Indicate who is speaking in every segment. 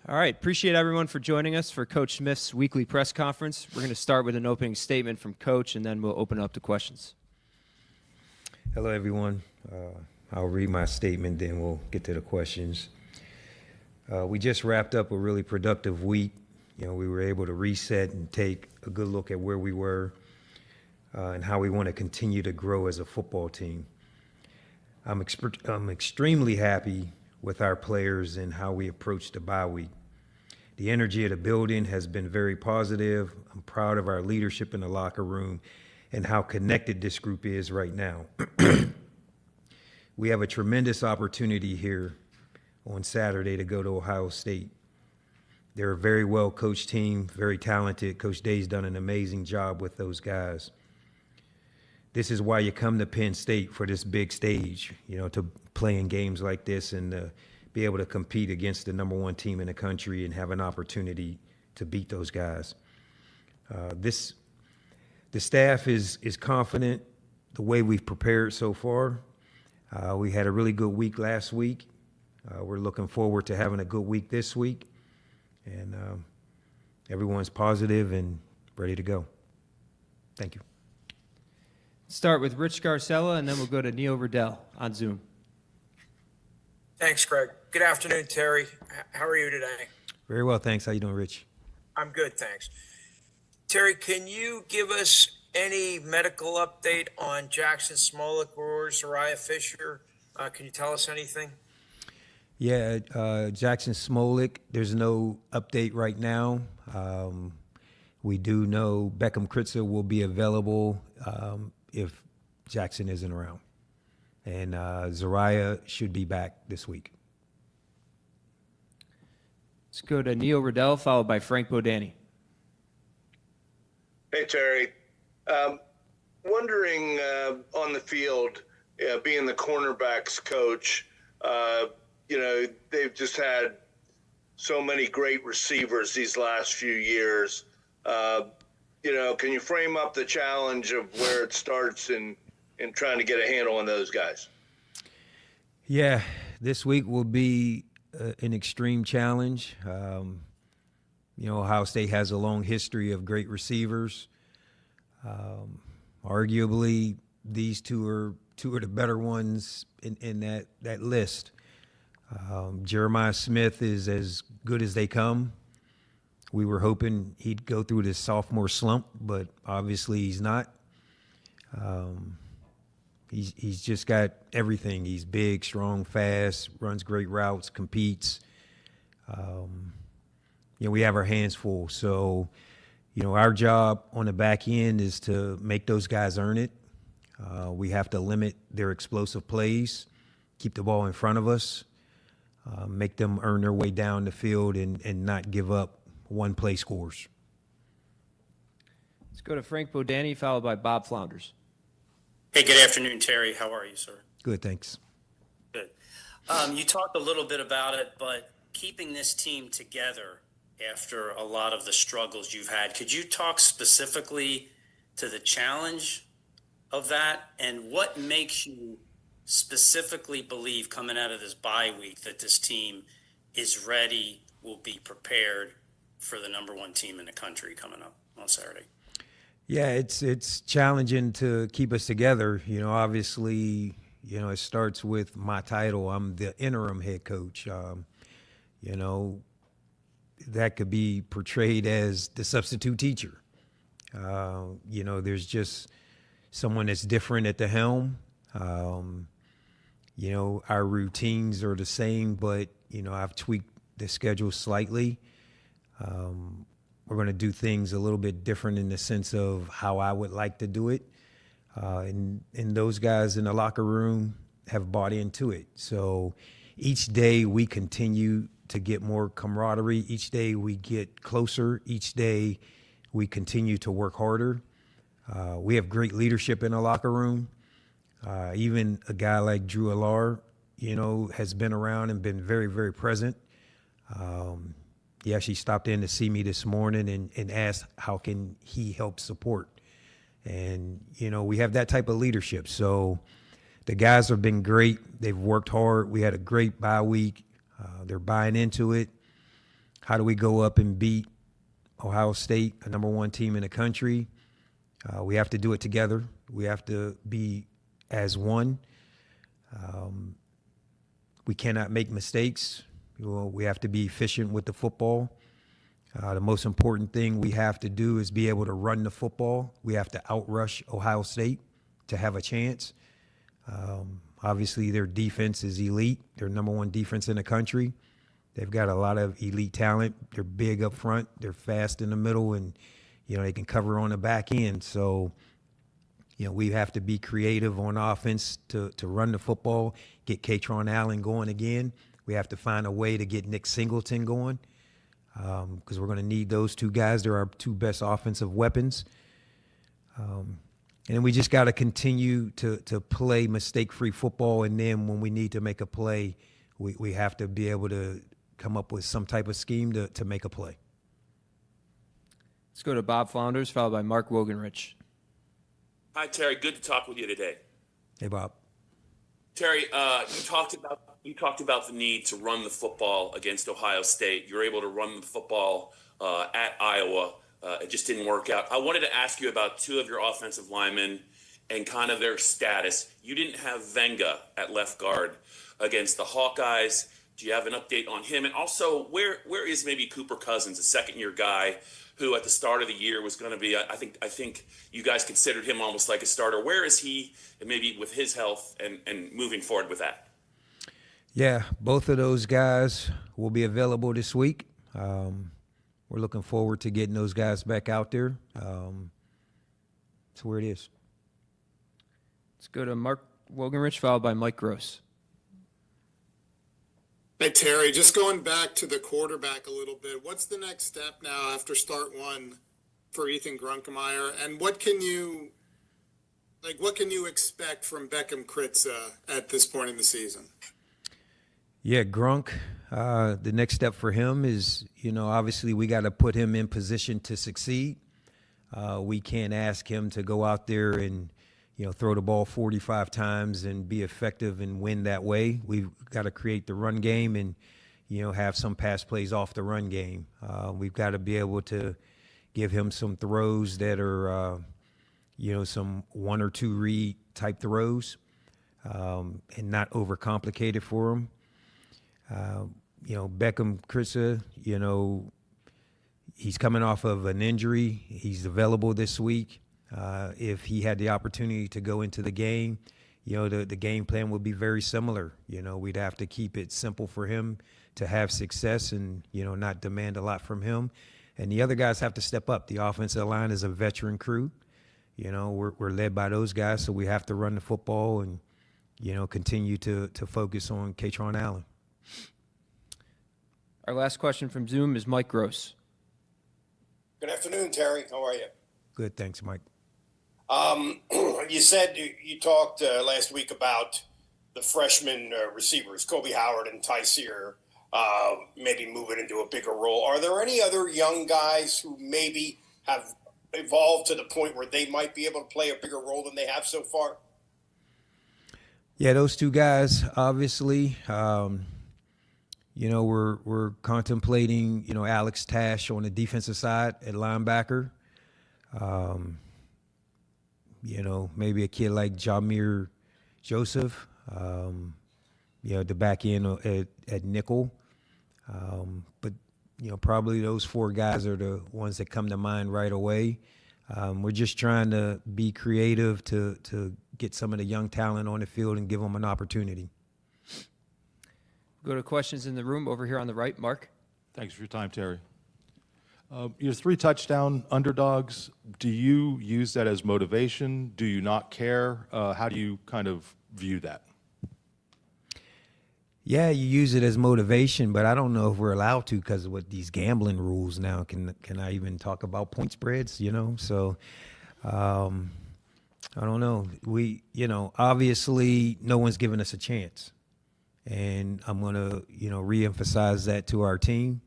Speaker 1: All right. Appreciate everyone for joining us for Coach Smith's weekly press conference. We're going to start with an opening statement from Coach, and then we'll open up to questions.
Speaker 2: Hello, everyone. I'll read my statement, then we'll get to the questions. We just wrapped up a really productive week. We were able to reset and take a good look at where we were and how we want to continue to grow as a football team. I'm extremely happy with our players and how we approached the bye week. The energy of the building has been very positive. I'm proud of our leadership in the locker room and how connected this group is right now. We have a tremendous opportunity here on Saturday to go to Ohio State. They're a very well-coached team, very talented. Coach Day's done an amazing job with those guys. This is why you come to Penn State, for this big stage, to play in games like this and be able to compete against the number one team in the country and have an opportunity to beat those guys. The staff is confident the way we've prepared so far. We had a really good week last week. We're looking forward to having a good week this week. And everyone's positive and ready to go. Thank you.
Speaker 1: Start with Rich Garcella, and then we'll go to Neil Riddell on Zoom.
Speaker 3: Thanks, Greg. Good afternoon, Terry. How are you today?
Speaker 2: Very well, thanks. How you doing, Rich?
Speaker 3: I'm good, thanks. Terry, can you give us any medical update on Jaxon Smolik or Zuriah Fisher? Can you tell us anything?
Speaker 2: Yeah, Jaxon Smolik, there's no update right now. We do know Beckham Kritzer will be available if Jaxon isn't around. And Zuriah should be back this week.
Speaker 1: Let's go to Neil Riddell, followed by Frank Bodani.
Speaker 4: Hey, Terry. Wondering on the field, being the cornerbacks coach, they've just had so many great receivers these last few years. Can you frame up the challenge of where it starts in trying to get a handle on those guys?
Speaker 2: Yeah, this week will be an extreme challenge. Ohio State has a long history of great receivers. Arguably, these two are the better ones in that list. Jeremiah Smith is as good as they come. We were hoping he'd go through this sophomore slump, but obviously he's not. He's just got everything. He's big, strong, fast, runs great routes, competes. We have our hands full. So, our job on the back end is to make those guys earn it. We have to limit their explosive plays, keep the ball in front of us, make them earn their way down the field and not give up one-play scores.
Speaker 1: Let's go to Frank Bodani, followed by Bob Flounders.
Speaker 5: Hey, good afternoon, Terry. How are you, sir?
Speaker 2: Good, thanks.
Speaker 5: Good. You talked a little bit about it, but keeping this team together after a lot of the struggles you've had, could you talk specifically to the challenge of that and what makes you specifically believe coming out of this bye week that this team is ready, will be prepared for the number one team in the country coming up on Saturday?
Speaker 2: Yeah, it's challenging to keep us together. Obviously, it starts with my title. I'm the interim head coach. That could be portrayed as the substitute teacher. There's just someone that's different at the helm. Our routines are the same, but, I've tweaked the schedule slightly. We're going to do things a little bit different in the sense of how I would like to do it. And those guys in the locker room have bought into it. So each day we continue to get more camaraderie. Each day we get closer. Each day we continue to work harder. We have great leadership in the locker room. Even a guy like Drew Allar, has been around and been very, very present. He actually stopped in to see me this morning and asked how can he help support. And, we have that type of leadership. So the guys have been great. They've worked hard. We had a great bye week. They're buying into it. how do we go up and beat Ohio State, a number one team in the country? We have to do it together. We have to be as one. We cannot make mistakes. We have to be efficient with the football. The most important thing we have to do is be able to run the football. We have to outrush Ohio State to have a chance. Obviously, their defense is elite. They're number one defense in the country. They've got a lot of elite talent. They're big up front. They're fast in the middle, and they can cover on the back end. So, we have to be creative on offense to run the football, get Kaytron Allen going again. We have to find a way to get Nick Singleton going because we're going to need those two guys. They're our two best offensive weapons. And we just got to continue to play mistake-free football, and then when we need to make a play, we have to be able to come up with some type of scheme to make a play.
Speaker 1: Let's go to Bob Flounders, followed by Mark Wogenrich.
Speaker 6: Hi, Terry. Good to talk with you today.
Speaker 2: Hey, Bob.
Speaker 6: Terry, you talked about the need to run the football against Ohio State. You're able to run the football at Iowa. It just didn't work out. I wanted to ask you about two of your offensive linemen and kind of their status. You didn't have Vega at left guard against the Hawkeyes. Do you have an update on him? And also, where is maybe Cooper Cousins, a second-year guy who at the start of the year was going to be, I think you guys considered him almost like a starter. Where is he, and maybe with his health and moving forward with that?
Speaker 2: Yeah, both of those guys will be available this week. We're looking forward to getting those guys back out there. That's where it is.
Speaker 1: Let's go to Mark Wogenrich, followed by Mike Gross.
Speaker 7: Hey, Terry, just going back to the quarterback a little bit, what's the next step now after start one for Ethan Grunkemeyer? And what can you expect from Beckham Kritza at this point in the season?
Speaker 2: Yeah, Grunk, the next step for him is, obviously we got to put him in position to succeed. We can't ask him to go out there and, throw the ball 45 times and be effective and win that way. We've got to create the run game and, have some pass plays off the run game. We've got to be able to give him some throws that are, some one or two read type throws and not overcomplicate it for him. Beckham Kritza, he's coming off of an injury. He's available this week. If he had the opportunity to go into the game, the game plan would be very similar. We'd have to keep it simple for him to have success and, not demand a lot from him. And the other guys have to step up. The offensive line is a veteran crew. We're led by those guys, so we have to run the football and, continue to focus on Kaytron Allen.
Speaker 1: Our last question from Zoom is Mike Gross.
Speaker 8: Good afternoon, Terry. How are you?
Speaker 2: Good, thanks, Mike.
Speaker 8: You said you talked last week about the freshman receivers, Kobe Howard and Tyseer, maybe moving into a bigger role. Are there any other young guys who maybe have evolved to the point where they might be able to play a bigger role than they have so far?
Speaker 2: Yeah, those two guys, obviously. We're contemplating, Alex Tash on the defensive side at linebacker. Maybe a kid like Jamir Joseph, the back end at nickel. But, probably those four guys are the ones that come to mind right away. We're just trying to be creative to get some of the young talent on the field and give them an opportunity.
Speaker 1: Go to questions in the room over here on the right. Mark.
Speaker 9: Thanks for your time, Terry. Your 3 touchdown underdogs, do you use that as motivation? Do you not care? How do you kind of view that?
Speaker 2: Yeah, you use it as motivation, but I don't know if we're allowed to because of what these gambling rules now. Can I even talk about point spreads, So I don't know. We, obviously no one's giving us a chance. And I'm going to, reemphasize that to our team.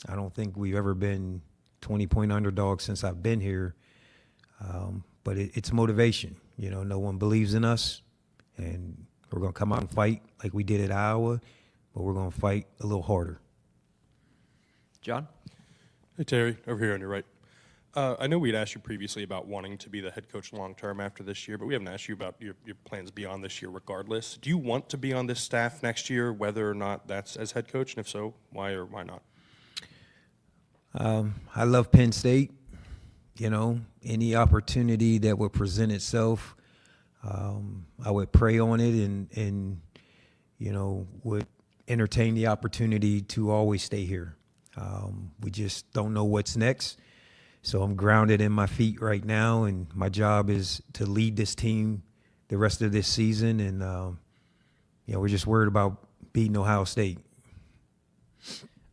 Speaker 2: I don't think we've ever been 20-point underdogs since I've been here. But it's motivation. No one believes in us. And we're going to come out and fight like we did at Iowa, but we're going to fight a little harder.
Speaker 1: John?
Speaker 10: Hey, Terry, over here on your right. I know we'd asked you previously about wanting to be the head coach long-term after this year, but we haven't asked you about your plans beyond this year regardless. Do you want to be on this staff next year, whether or not that's as head coach? And if so, why or why not?
Speaker 2: I love Penn State. You know, any opportunity that would present itself, I would pray on it and you know, would entertain the opportunity to always stay here. We just don't know what's next. So I'm grounded in my feet right now, and my job is to lead this team the rest of this season. And, you know, we're just worried about beating Ohio State.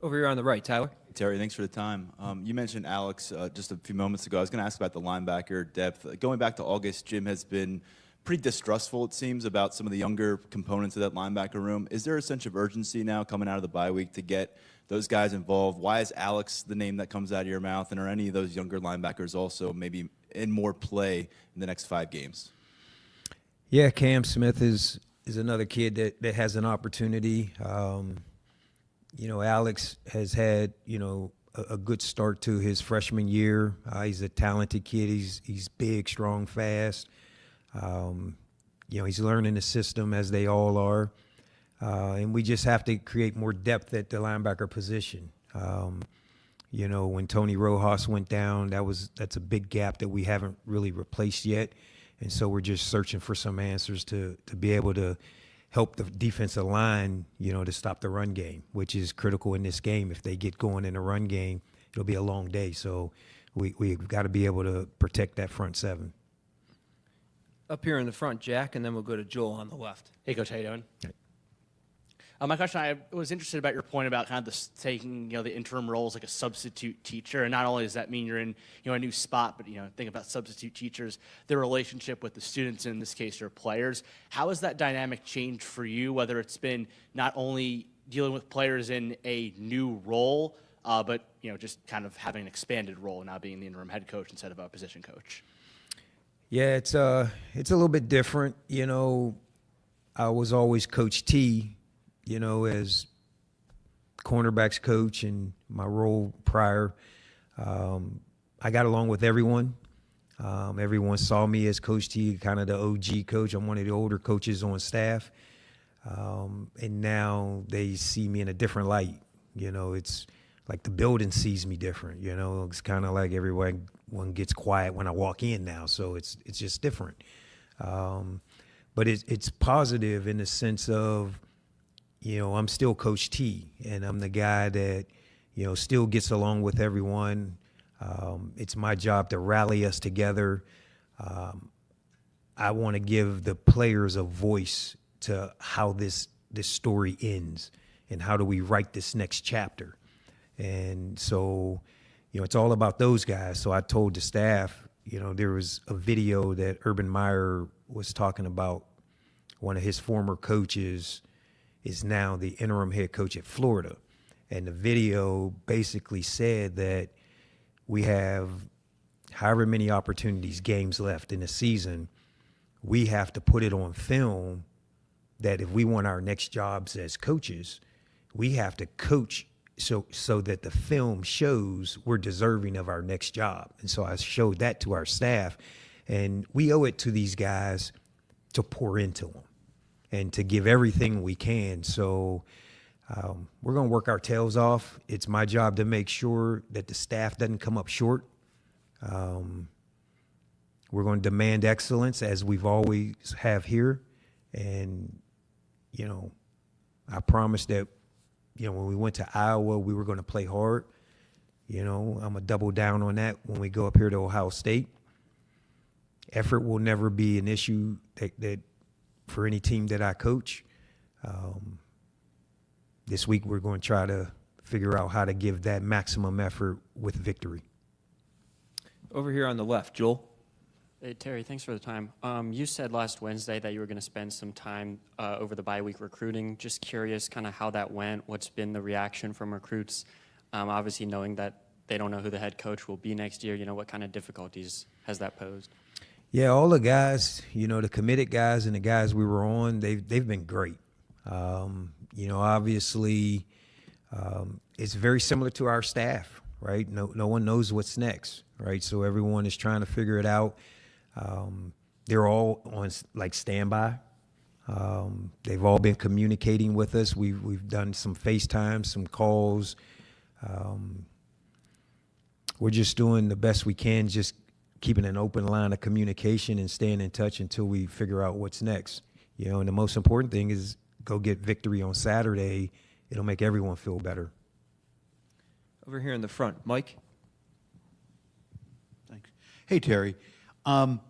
Speaker 1: Over here on the right, Tyler.
Speaker 11: Terry, thanks for the time. You mentioned Alex just a few moments ago. I was going to ask about the linebacker depth. Going back to August, Jim has been pretty distrustful, it seems, about some of the younger components of that linebacker room. Is there a sense of urgency now coming out of the bye week to get those guys involved? Why is Alex the name that comes out of your mouth? And are any of those younger linebackers also maybe in more play in the next 5 games?
Speaker 2: Yeah, Cam Smith is another kid that has an opportunity. You know, Alex has had, you know, a good start to his freshman year. He's a talented kid. He's big, strong, fast. You know, he's learning the system as they all are. And we just have to create more depth at the linebacker position. You know, when Tony Rojas went down, that's a big gap that we haven't really replaced yet. And so we're just searching for some answers to be able to help the defensive line, you know, to stop the run game, which is critical in this game. If they get going in the run game, it'll be a long day. So we've got to be able to protect that front seven.
Speaker 1: Up here in the front, Jack, and then we'll go to Joel on the left.
Speaker 12: Hey, Coach, how you doing? My question, I was interested about your point about kind of taking, you know, the interim role as like a substitute teacher, and not only does that mean you're in, you know, a new spot, but, you know, think about substitute teachers, their relationship with the students, in this case, your players. How has that dynamic changed for you, whether it's been not only dealing with players in a new role, but, you know, just kind of having an expanded role, now being the interim head coach instead of a position coach?
Speaker 2: Yeah, it's a little bit different. You know, I was always Coach T, you know, as cornerbacks coach, and my role prior. I got along with everyone. Everyone saw me as Coach T, kind of the OG coach. I'm one of the older coaches on staff. And now they see me in a different light. You know, it's like the building sees me different. You know, it's kind of like everyone gets quiet when I walk in now. So it's just different. But it's positive in the sense of, you know, I'm still Coach T, and I'm the guy that, you know, still gets along with everyone. It's my job to rally us together. I want to give the players a voice to how this story ends and how do we write this next chapter. And so, you know, it's all about those guys. So I told the staff, you know, there was a video that Urban Meyer was talking about. One of his former coaches is now the interim head coach at Florida. And the video basically said that we have however many opportunities, games left in the season, we have to put it on film that if we want our next jobs as coaches, we have to coach so that the film shows we're deserving of our next job. And so I showed that to our staff, and we owe it to these guys to pour into them and to give everything we can. So we're going to work our tails off. It's my job to make sure that the staff doesn't come up short. We're going to demand excellence as we've always have here. And, you know, I promised that, you know, when we went to Iowa, we were going to play hard. You know, I'm going to double down on that when we go up here to Ohio State. Effort will never be an issue that for any team that I coach. This week we're going to try to figure out how to give that maximum effort with victory.
Speaker 1: Over here on the left, Joel.
Speaker 13: Hey, Terry, thanks for the time. You said last Wednesday that you were going to spend some time over the bye week recruiting. Just curious kind of how that went. What's been the reaction from recruits? Obviously knowing that they don't know who the head coach will be next year, you know, what kind of difficulties has that posed?
Speaker 2: Yeah, all the guys, you know, the committed guys and the guys we were on, they've been great. You know, obviously It's very similar to our staff, right? No one knows what's next, right? So everyone is trying to figure it out. They're all on like standby. They've all been communicating with us. We've done some FaceTime, some calls. We're just doing the best we can, just keeping an open line of communication and staying in touch until we figure out what's next. And the most important thing is go get victory on Saturday. It'll make everyone feel better.
Speaker 1: Over here in the front, Mike.
Speaker 14: Thanks. Hey, Terry. I'm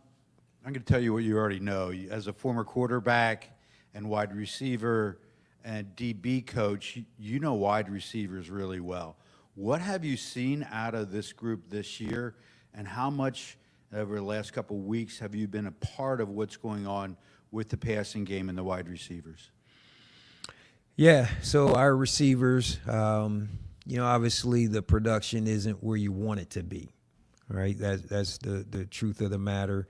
Speaker 14: going to tell you what you already know. As a former quarterback and wide receiver and DB coach, you know wide receivers really well. What have you seen out of this group this year, and how much over the last couple of weeks have you been a part of what's going on with the passing game and the wide receivers?
Speaker 2: Yeah, so our receivers, obviously the production isn't where you want it to be, right? That's the truth of the matter.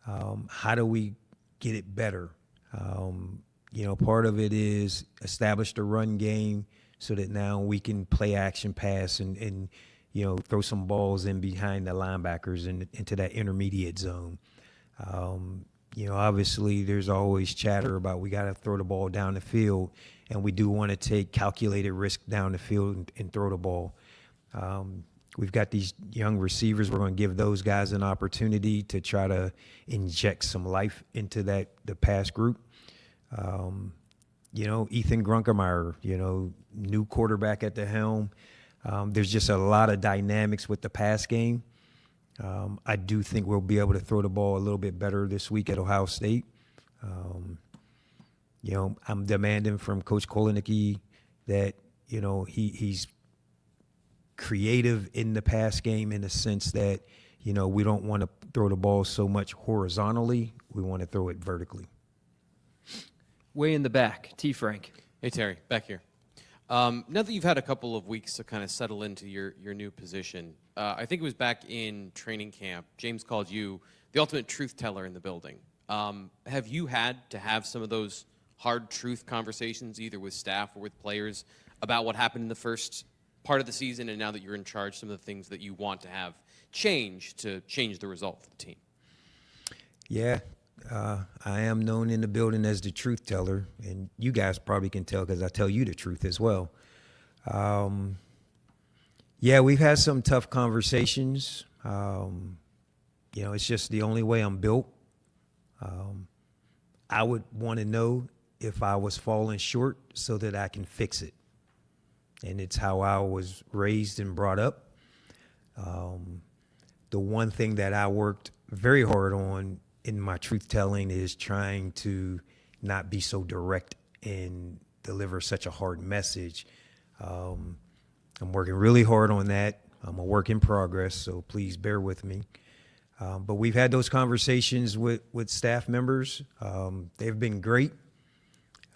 Speaker 2: How do we get it better? Part of it is establish the run game so that now we can play action pass and throw some balls in behind the linebackers and into that intermediate zone. Obviously there's always chatter about we got to throw the ball down the field, and we do want to take calculated risk down the field and throw the ball. We've got these young receivers. We're going to give those guys an opportunity to try to inject some life into the pass group. Ethan Grunkemeyer, new quarterback at the helm. There's just a lot of dynamics with the pass game. I do think we'll be able to throw the ball a little bit better this week at Ohio State. I'm demanding from Coach Kotelnicki that, he's creative in the pass game in the sense that, we don't want to throw the ball so much horizontally. We want to throw it vertically.
Speaker 1: Way in the back, T. Frank.
Speaker 15: Hey, Terry, back here. Now that you've had a couple of weeks to kind of settle into your new position, I think it was back in training camp, James called you the ultimate truth teller in the building. Have you had to have some of those hard truth conversations, either with staff or with players, about what happened in the first part of the season, and now that you're in charge, some of the things that you want to have change to change the result for the team?
Speaker 2: Yeah. I am known in the building as the truth teller, and you guys probably can tell because I tell you the truth as well. We've had some tough conversations. It's just the only way I'm built. I would want to know if I was falling short so that I can fix it. And it's how I was raised and brought up. The one thing that I worked very hard on in my truth telling is trying to not be so direct and deliver such a hard message. I'm working really hard on that. I'm a work in progress, so please bear with me. But we've had those conversations with staff members. They've been great.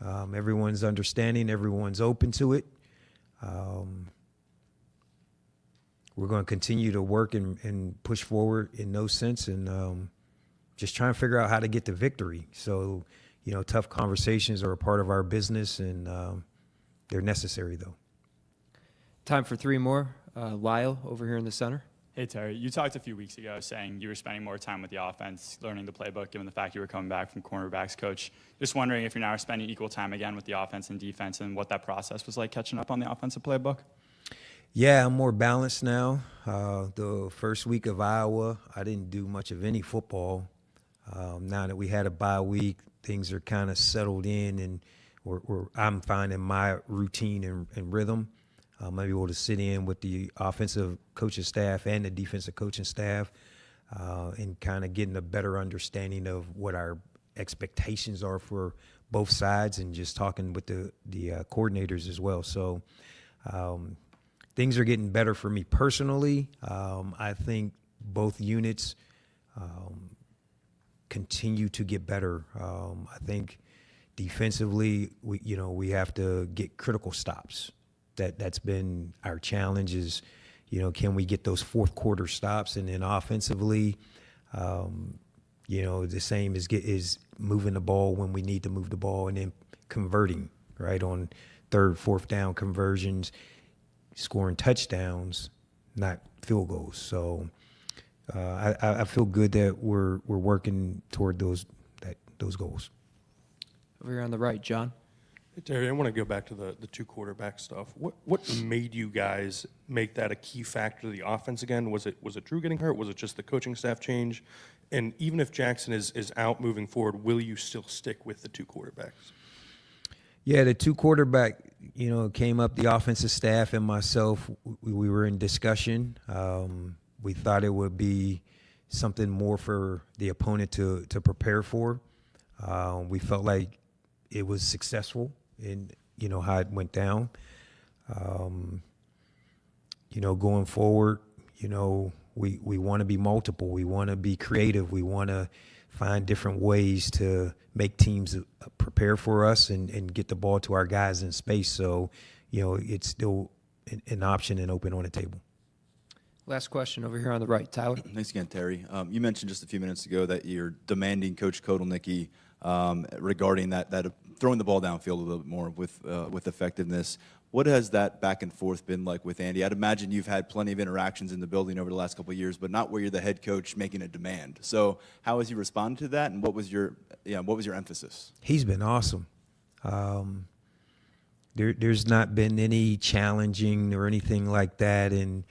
Speaker 2: Everyone's understanding. Everyone's open to it. We're going to continue to work and push forward in no sense, and just try and figure out how to get to victory. So, tough conversations are a part of our business, and they're necessary, though.
Speaker 1: Time for three more. Lyle, over here in the center.
Speaker 16: Hey, Terry, you talked a few weeks ago saying you were spending more time with the offense, learning the playbook, given the fact you were coming back from cornerbacks coach. Just wondering if you're now spending equal time again with the offense and defense, and what that process was like catching up on the offensive playbook.
Speaker 2: Yeah, I'm more balanced now. The first week of Iowa, I didn't do much of any football. Now that we had a bye week, things are kind of settled in, and I'm finding my routine and rhythm. I'm able to sit in with the offensive coaching staff and the defensive coaching staff and kind of getting a better understanding of what our expectations are for both sides, and just talking with the coordinators as well. So things are getting better for me personally. I think both units continue to get better. I think defensively, we have to get critical stops. That's been our challenge is, can we get those fourth quarter stops? And then offensively, the same is moving the ball when we need to move the ball, and then converting, right, on third, fourth down conversions, scoring touchdowns, not field goals. So I feel good that we're working toward those goals.
Speaker 1: Over here on the right, John.
Speaker 10: Hey, Terry, I want to go back to the two quarterback stuff. What made you guys make that a key factor to the offense again? Was it Drew getting hurt? Was it just the coaching staff change? And even if Jaxon is out moving forward, will you still stick with the two quarterbacks?
Speaker 2: Yeah, the two quarterback, came up, the offensive staff and myself, we were in discussion. We thought it would be something more for the opponent to prepare for. We felt like it was successful in, how it went down. Going forward, we want to be multiple. We want to be creative. We want to find different ways to make teams prepare for us and get the ball to our guys in space. So, it's still an option and open on the table.
Speaker 1: Last question over here on the right, Tyler.
Speaker 11: Thanks again, Terry. You mentioned just a few minutes ago that you're demanding Coach Kotelnicki regarding that throwing the ball downfield a little bit more with effectiveness. What has that back and forth been like with Andy? I'd imagine you've had plenty of interactions in the building over the last couple of years, but not where you're the head coach making a demand. So how has he responded to that, and what was your emphasis? He's been awesome. There's not been any challenging or anything like that, and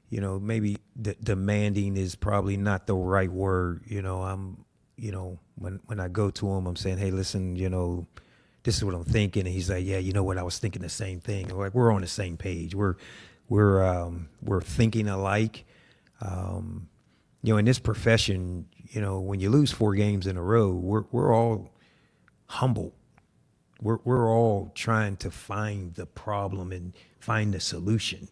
Speaker 11: maybe demanding is probably not the right word. When I go to him, I'm saying, hey, listen, this is what I'm thinking, and he's like, yeah, you know what, I was thinking the same thing. Like, we're on the same page. We're thinking alike. In this profession, when you lose 4 games in a row, we're all humble. We're all trying to find the problem and find the solution,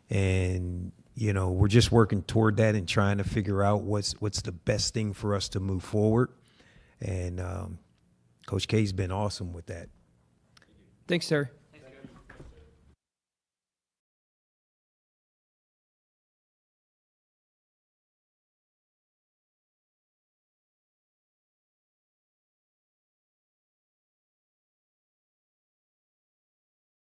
Speaker 11: and we're just working toward that and trying to figure out what's the best thing for us to move forward. And Coach K's been awesome with that.
Speaker 1: Thanks, Terry.